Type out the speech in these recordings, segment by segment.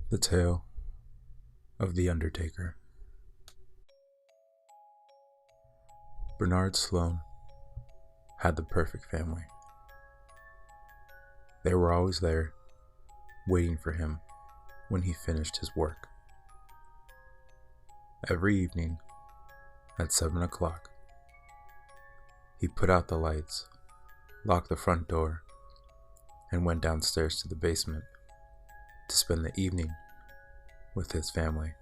The Tale of the Undertaker. Bernard Sloan had the perfect family. They were always there, waiting for him when he finished his work. Every evening at 7 o'clock, he put out the lights, locked the front door, and went downstairs to the basement to spend the evening with his family.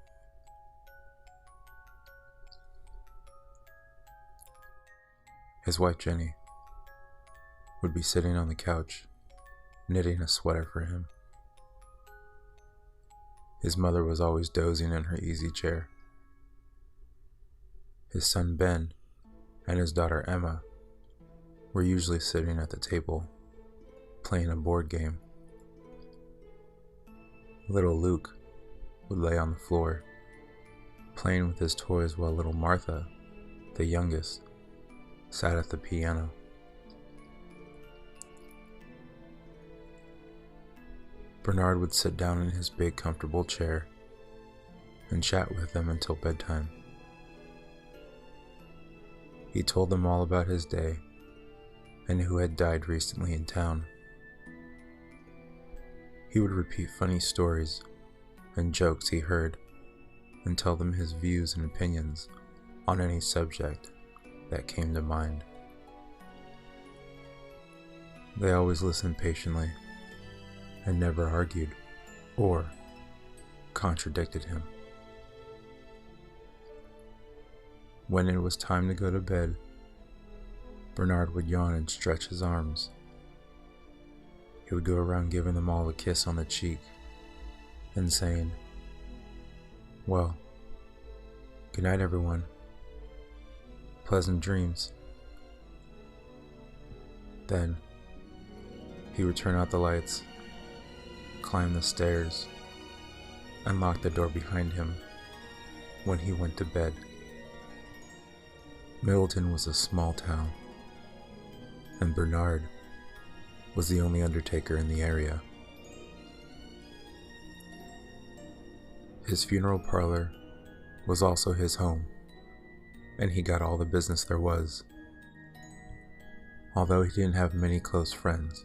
His wife Jenny would be sitting on the couch, knitting a sweater for him. His mother was always dozing in her easy chair. His son Ben and his daughter Emma were usually sitting at the table, playing a board game. Little Luke would lay on the floor, playing with his toys while little Martha, the youngest, sat at the piano. Bernard would sit down in his big comfortable chair and chat with them until bedtime. He told them all about his day and who had died recently in town. He would repeat funny stories and jokes he heard and tell them his views and opinions on any subject that came to mind. They always listened patiently and never argued or contradicted him. When it was time to go to bed, Bernard would yawn and stretch his arms. He would go around giving them all a kiss on the cheek and saying, "Well, good night, everyone. Pleasant dreams." Then he would turn out the lights, climb the stairs, and lock the door behind him when he went to bed. Middleton was a small town, and Bernard was the only undertaker in the area. His funeral parlor was also his home, and he got all the business there was. Although he didn't have many close friends,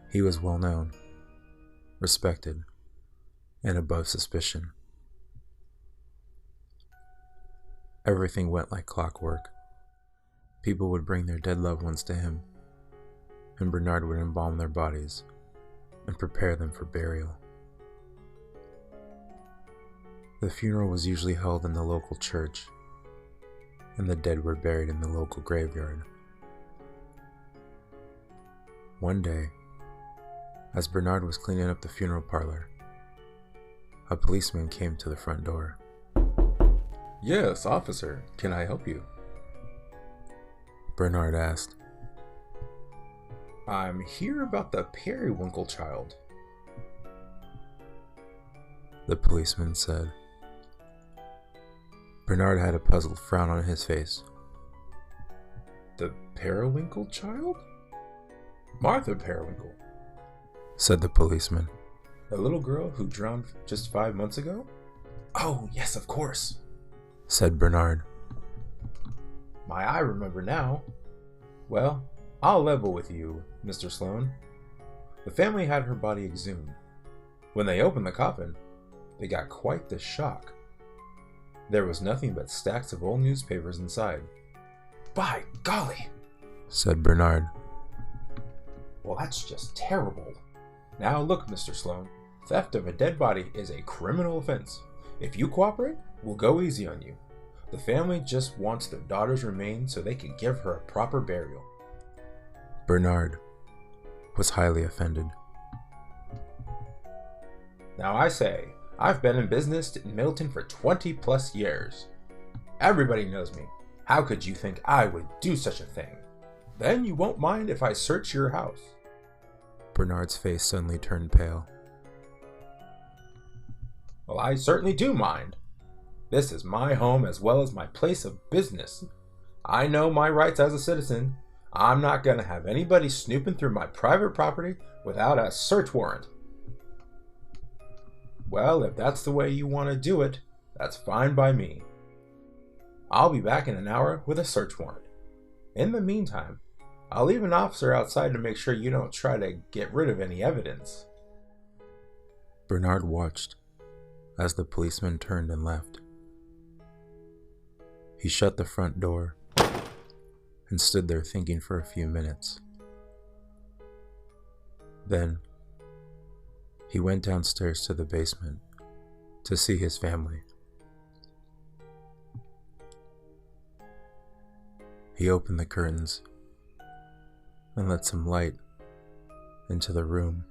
he was well known, respected, and above suspicion. Everything went like clockwork. People would bring their dead loved ones to him, and Bernard would embalm their bodies and prepare them for burial. The funeral was usually held in the local church, and the dead were buried in the local graveyard. One day, as Bernard was cleaning up the funeral parlor, a policeman came to the front door. "Yes, officer, can I help you?" Bernard asked. "I'm here about the Periwinkle child." The policeman said. Bernard had a puzzled frown on his face. "The Periwinkle child? Martha Periwinkle," said the policeman. "the little girl who drowned just 5 months ago?" "Oh, yes, of course," said Bernard. I remember now. Well, I'll level with you, Mr. Sloan. The family had her body exhumed. When they opened the coffin, they got quite the shock. There was nothing but stacks of old newspapers inside. "By golly," said Bernard. "Well, that's just terrible. Now look, Mr. Sloan, theft of a dead body is a criminal offense. If you cooperate, we'll go easy on you. The family just wants their daughter's remains so they can give her a proper burial." Bernard was highly offended. "Now I say, I've been in business in Middleton for 20 plus years. Everybody knows me. How could you think I would do such a thing? Then you won't mind if I search your house." Bernard's face suddenly turned pale. "Well, I certainly do mind. This is my home as well as my place of business. I know my rights as a citizen. I'm not going to have anybody snooping through my private property without a search warrant." Well, if that's the way you want to do it, that's fine by me. I'll be back in an hour with a search warrant. In the meantime, I'll leave an officer outside to make sure you don't try to get rid of any evidence. Bernard watched as the policeman turned and left. He shut the front door and stood there thinking for a few minutes. Then, he went downstairs to the basement to see his family. He opened the curtains and let some light into the room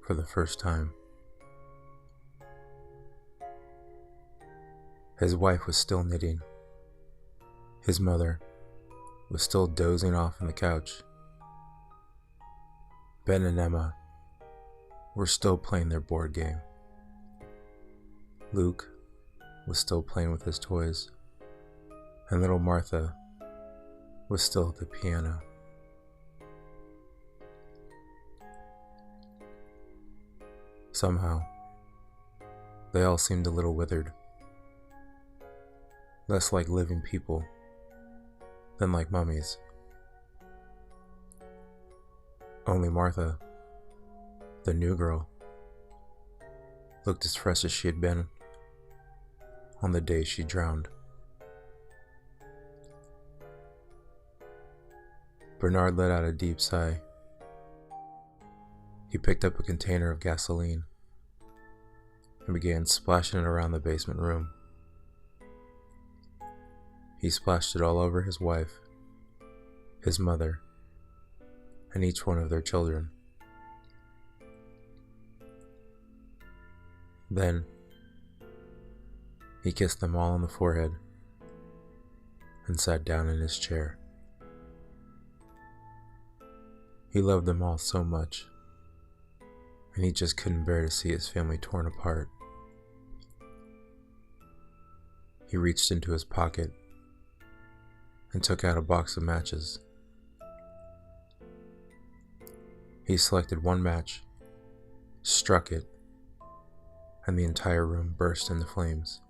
for the first time. His wife was still knitting. His mother was still dozing off on the couch. Ben and Emma were still playing their board game. Luke was still playing with his toys, and little Martha was still at the piano. Somehow, they all seemed a little withered, less like living people than like mummies. Only Martha, the new girl, looked as fresh as she had been on the day she drowned. Bernard let out a deep sigh. He picked up a container of gasoline and began splashing it around the basement room. He splashed it all over his wife, his mother, and each one of their children. Then, he kissed them all on the forehead and sat down in his chair. He loved them all so much, and he just couldn't bear to see his family torn apart. He reached into his pocket and took out a box of matches. He selected one match, struck it, and the entire room burst into flames.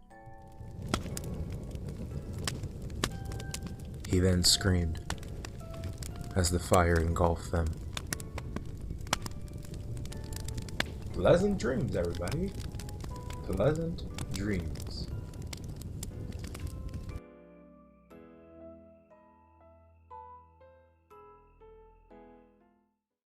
He then screamed as the fire engulfed them. Pleasant dreams, everybody. Pleasant dreams.